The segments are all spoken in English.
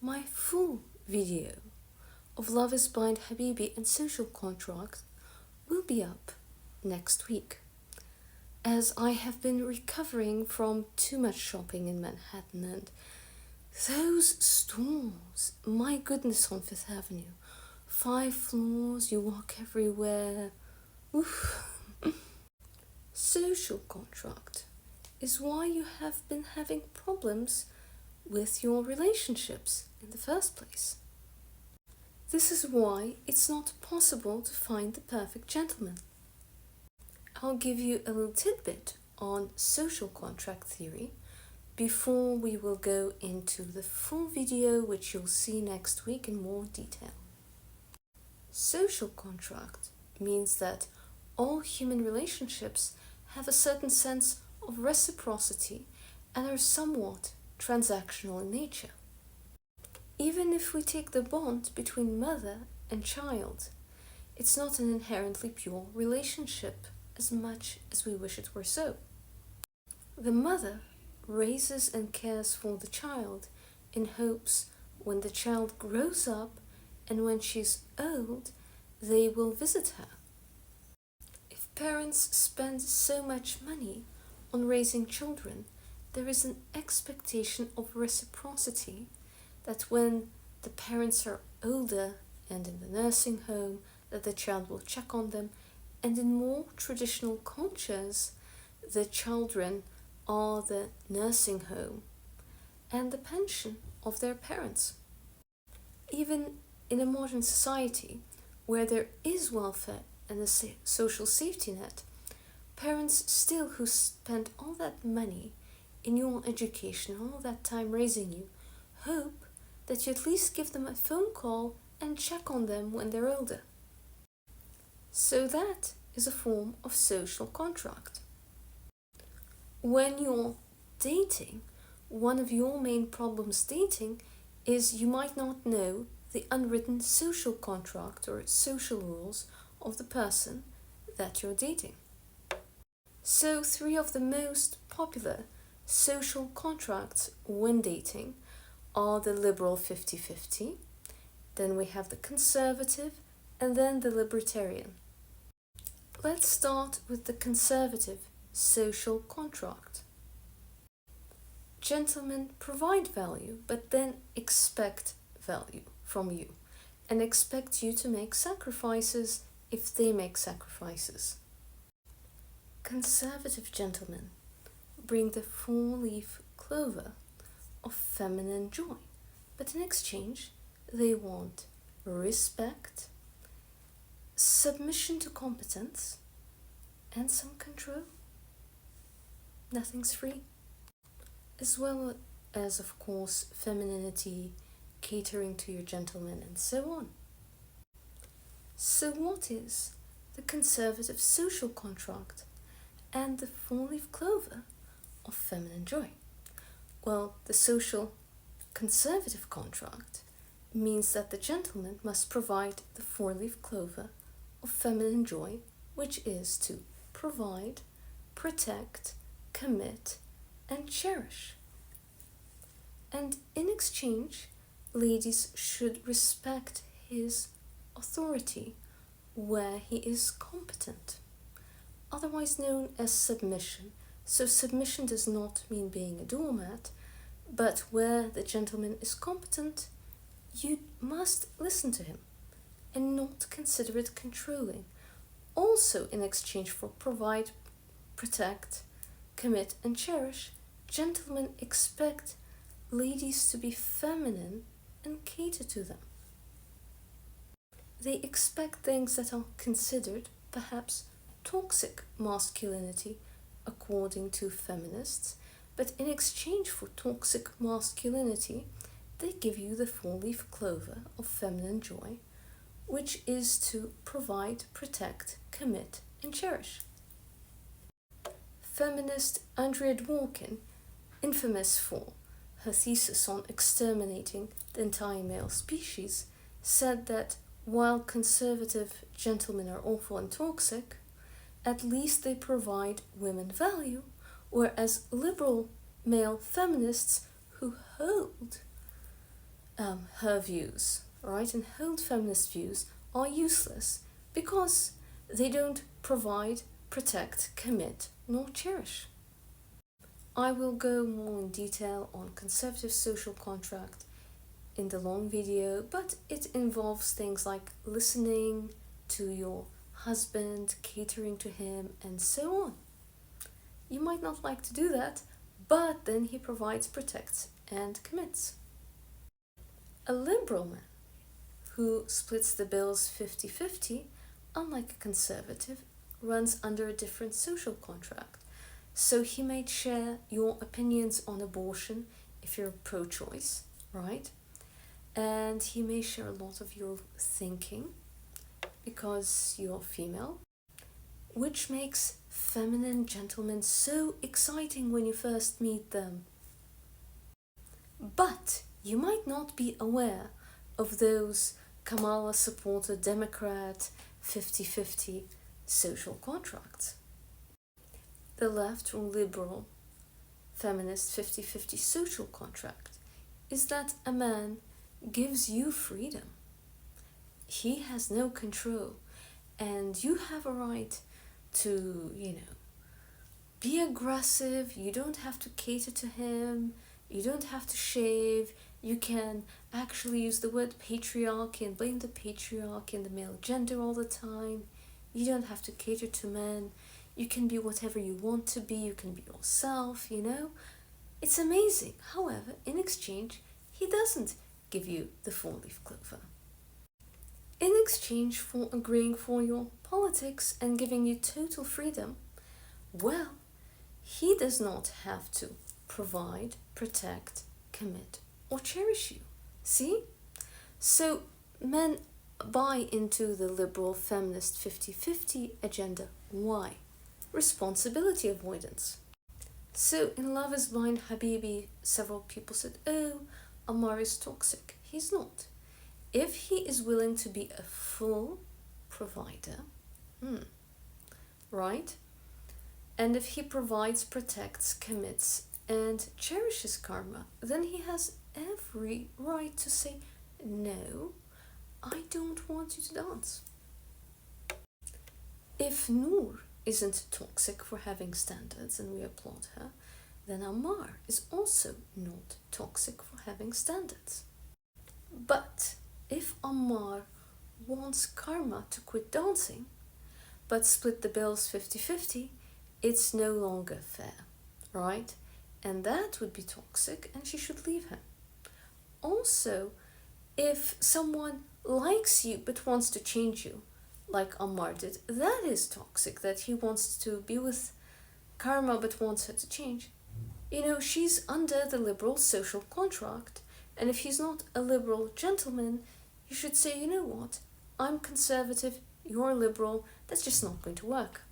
My full video of Love is Blind, Habibi and Social Contract will be up next week, as I have been recovering from too much shopping in Manhattan, and those stores, my goodness, on Fifth Avenue, 5 floors, you walk everywhere. Oof. Social contract is why you have been having problems with your relationships in the first place. This is why it's not possible to find the perfect gentleman. I'll give you a little tidbit on social contract theory before we will go into the full video, which you'll see next week in more detail. Social contract means that all human relationships have a certain sense of reciprocity and are somewhat transactional in nature. Even if we take the bond between mother and child, it's not an inherently pure relationship as much as we wish it were so. The mother raises and cares for the child in hopes when the child grows up and when she's old, they will visit her. If parents spend so much money on raising children, there is an expectation of reciprocity that when the parents are older and in the nursing home, that the child will check on them, and in more traditional cultures, the children are the nursing home and the pension of their parents. Even in a modern society where there is welfare and a social safety net, parents still who spend all that money in your education, all that time raising you, hope that you at least give them a phone call and check on them when they're older. So that is a form of social contract. When you're dating, one of your main problems dating is you might not know the unwritten social contract or social rules of the person that you're dating. So 3 of the most popular social contracts when dating are the liberal 50-50, then we have the conservative, and then the libertarian. Let's start with the conservative social contract. Gentlemen provide value, but then expect value from you and expect you to make sacrifices if they make sacrifices. Conservative gentlemen bring the 4-leaf clover of feminine joy, but in exchange they want respect, submission to competence, and some control. Nothing's free. As well as, of course, femininity, catering to your gentleman, and so on. So what is the conservative social contract and the 4-leaf clover of feminine joy? Well, the social conservative contract means that the gentleman must provide the 4-leaf clover of feminine joy, which is to provide, protect, commit, and cherish. And in exchange, ladies should respect his authority where he is competent, otherwise known as submission. So submission does not mean being a doormat, but where the gentleman is competent, you must listen to him and not consider it controlling. Also, in exchange for provide, protect, commit, and cherish, gentlemen expect ladies to be feminine and cater to them. They expect things that are considered perhaps toxic masculinity according to feminists, but in exchange for toxic masculinity, they give you the 4-leaf clover of feminine joy, which is to provide, protect, commit, and cherish. Feminist Andrea Dworkin, infamous for her thesis on exterminating the entire male species, said that while conservative gentlemen are awful and toxic, at least they provide women value, whereas liberal male feminists who hold her views, right, and hold feminist views are useless because they don't provide, protect, commit, nor cherish. I will go more in detail on conservative social contract in the long video, but it involves things like listening to your husband, catering to him, and so on. You might not like to do that, but then he provides, protects, and commits. A liberal man who splits the bills 50-50, unlike a conservative, runs under a different social contract. So he may share your opinions on abortion if you're pro-choice, right? And he may share a lot of your thinking because you're female, which makes feminine gentlemen so exciting when you first meet them. But you might not be aware of those Kamala supporter Democrat 50-50 social contracts. The left or liberal feminist 50-50 social contract is that a man gives you freedom. He has no control, and you have a right to, be aggressive. You don't have to cater to him. You don't have to shave. You can actually use the word patriarchy and blame the patriarchy and the male gender all the time. You don't have to cater to men. You can be whatever you want to be. You can be yourself, It's amazing. However, in exchange, he doesn't give you the four-leaf clover. In exchange for agreeing for your politics and giving you total freedom, well, he does not have to provide, protect, commit, or cherish you. See? So men buy into the liberal feminist 50-50 agenda. Why? Responsibility avoidance. So in Love is Blind Habibi, several people said, oh, Ammar is toxic. He's not. If he is willing to be a full provider, right? And if he provides, protects, commits, and cherishes karma, then he has every right to say, no, I don't want you to dance. If Noor isn't toxic for having standards and we applaud her, then Ammar is also not toxic for having standards. But if Ammar wants karma to quit dancing, but split the bills 50-50, it's no longer fair, right? And that would be toxic and she should leave him. Also, if someone likes you but wants to change you, like Ammar did, that is toxic, that he wants to be with karma but wants her to change. She's under the liberal social contract, and if he's not a liberal gentleman, you should say, you know what, I'm conservative, you're liberal, that's just not going to work.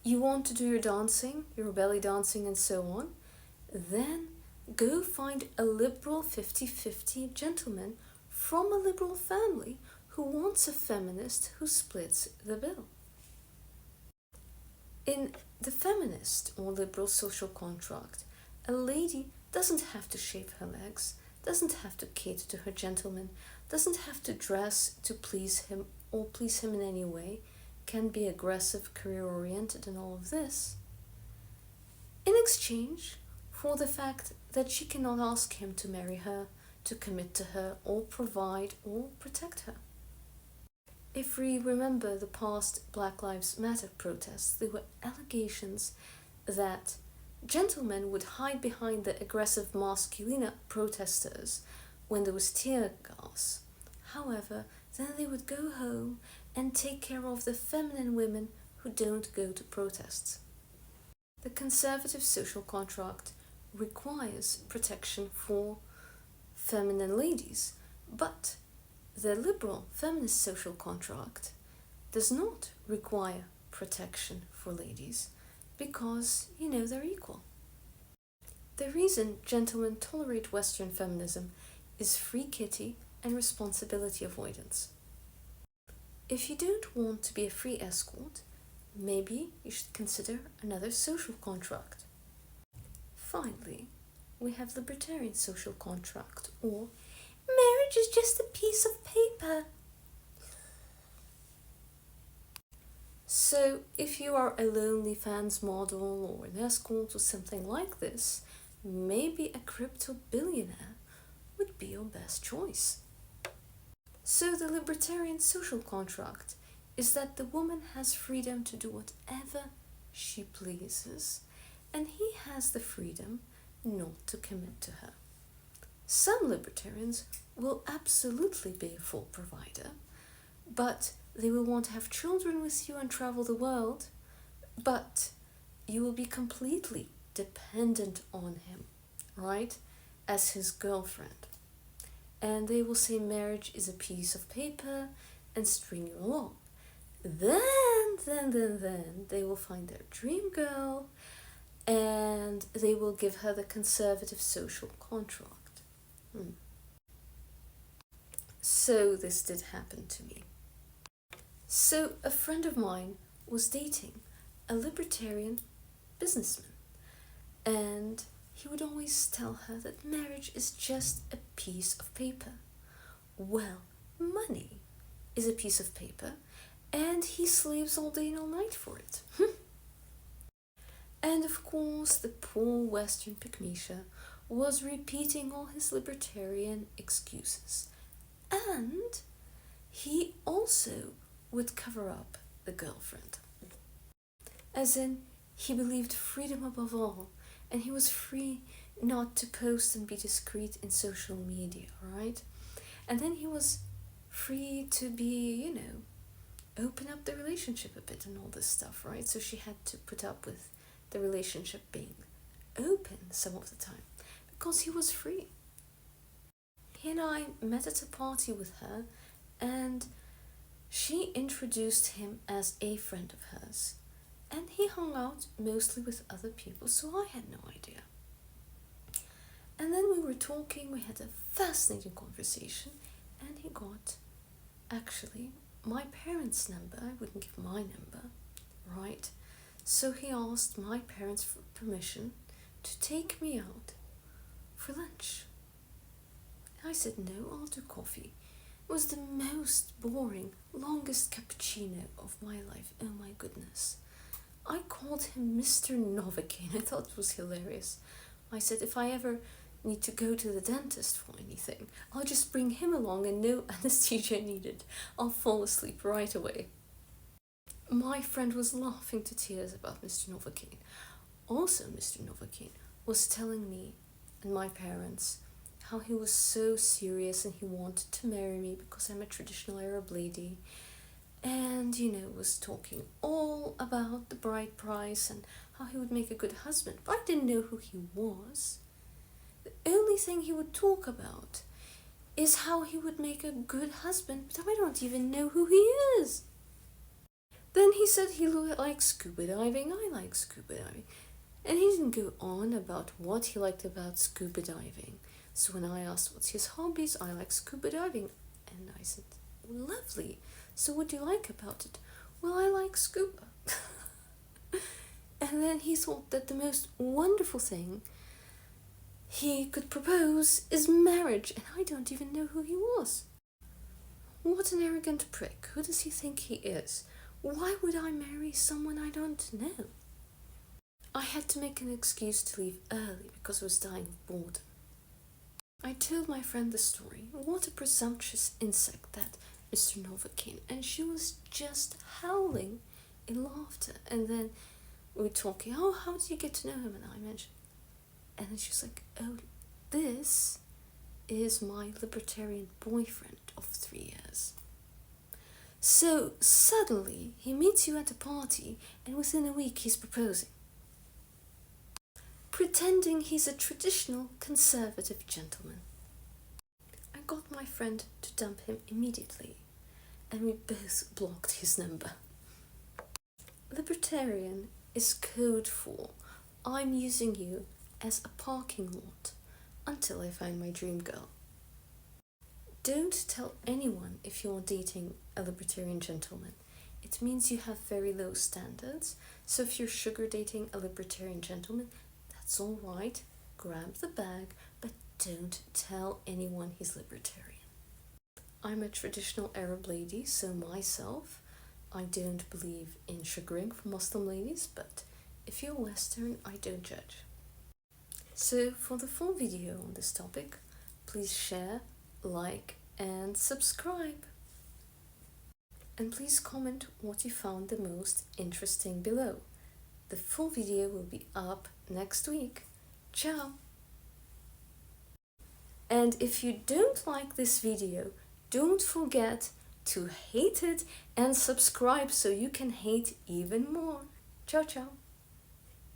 You want to do your dancing, your belly dancing and so on, then go find a liberal 50-50 gentleman from a liberal family who wants a feminist who splits the bill. In the feminist or liberal social contract, a lady doesn't have to shave her legs, doesn't have to cater to her gentleman, doesn't have to dress to please him or please him in any way, can be aggressive, career-oriented and all of this, in exchange for the fact that she cannot ask him to marry her, to commit to her, or provide or protect her. If we remember the past Black Lives Matter protests, there were allegations that gentlemen would hide behind the aggressive masculina protesters when there was tear gas. However, then they would go home and take care of the feminine women who don't go to protests. The conservative social contract requires protection for feminine ladies, but the liberal feminist social contract does not require protection for ladies because, they're equal. The reason gentlemen tolerate Western feminism is free kitty and responsibility avoidance. If you don't want to be a free escort, maybe you should consider another social contract. Finally, we have libertarian social contract, or marriage is just a piece of paper. So, if you are a OnlyFans model or an escort or something like this, maybe a crypto billionaire would be your best choice. So, the libertarian social contract is that the woman has freedom to do whatever she pleases, and he has the freedom not to commit to her. Some libertarians will absolutely be a full provider, but they will want to have children with you and travel the world, but you will be completely dependent on him, right, as his girlfriend. And they will say marriage is a piece of paper and string you along. Then they will find their dream girl and they will give her the conservative social contract. So this did happen to me. So a friend of mine was dating a libertarian businessman, and he would always tell her that marriage is just a piece of paper. Well, money is a piece of paper, and he slaves all day and all night for it. And of course, the poor Western Pygmisha was repeating all his libertarian excuses. And he also would cover up the girlfriend. As in, he believed freedom above all, and he was free not to post and be discreet in social media, right? And then he was free to be, open up the relationship a bit and all this stuff, right? So she had to put up with the relationship being open some of the time because he was free. He and I met at a party with her, and she introduced him as a friend of hers, and he hung out mostly with other people, so I had no idea. And then we were talking, we had a fascinating conversation, and he got, actually, my parents' number. I wouldn't give my number, right? So he asked my parents for permission to take me out for lunch. I said, no, I'll do coffee. It was the most boring, longest cappuccino of my life. Oh my goodness. I called him Mr. Novocaine. I thought it was hilarious. I said, if I ever need to go to the dentist for anything, I'll just bring him along and no anesthesia needed. I'll fall asleep right away. My friend was laughing to tears about Mr. Novocaine. Also, Mr. Novocaine was telling me and my parents how he was so serious and he wanted to marry me because I'm a traditional Arab lady, and was talking all about the bride price and how he would make a good husband. But I didn't know who he was. The only thing he would talk about is how he would make a good husband, but I don't even know who he is. Then he said he likes scuba diving. I like scuba diving. And he didn't go on about what he liked about scuba diving. So when I asked what's his hobbies, I like scuba diving. And I said, lovely. So what do you like about it? Well, I like scuba. And then he thought that the most wonderful thing he could propose is marriage. And I don't even know who he was. What an arrogant prick. Who does he think he is? Why would I marry someone I don't know? I had to make an excuse to leave early because I was dying of boredom. I told my friend the story. What a presumptuous insect, that Mr. Novocaine. And she was just howling in laughter. And then we were talking, oh, how did you get to know him? And I mentioned. And then she's like, oh, this is my libertarian boyfriend of 3 years. So suddenly he meets you at a party and within a week he's proposing. Pretending he's a traditional conservative gentleman. I got my friend to dump him immediately, and we both blocked his number. Libertarian is code for I'm using you as a parking lot until I find my dream girl. Don't tell anyone if you're dating a libertarian gentleman. It means you have very low standards. So if you're sugar dating a libertarian gentleman, that's all right. grab the bag, but don't tell anyone he's libertarian. I'm a traditional Arab lady, so myself, I don't believe in sugaring for Muslim ladies, but if you're Western, I don't judge. So for the full video on this topic, please share, like, and subscribe. And please comment what you found the most interesting below. The full video will be up next week. Ciao! And if you don't like this video, don't forget to hate it and subscribe so you can hate even more. Ciao, ciao!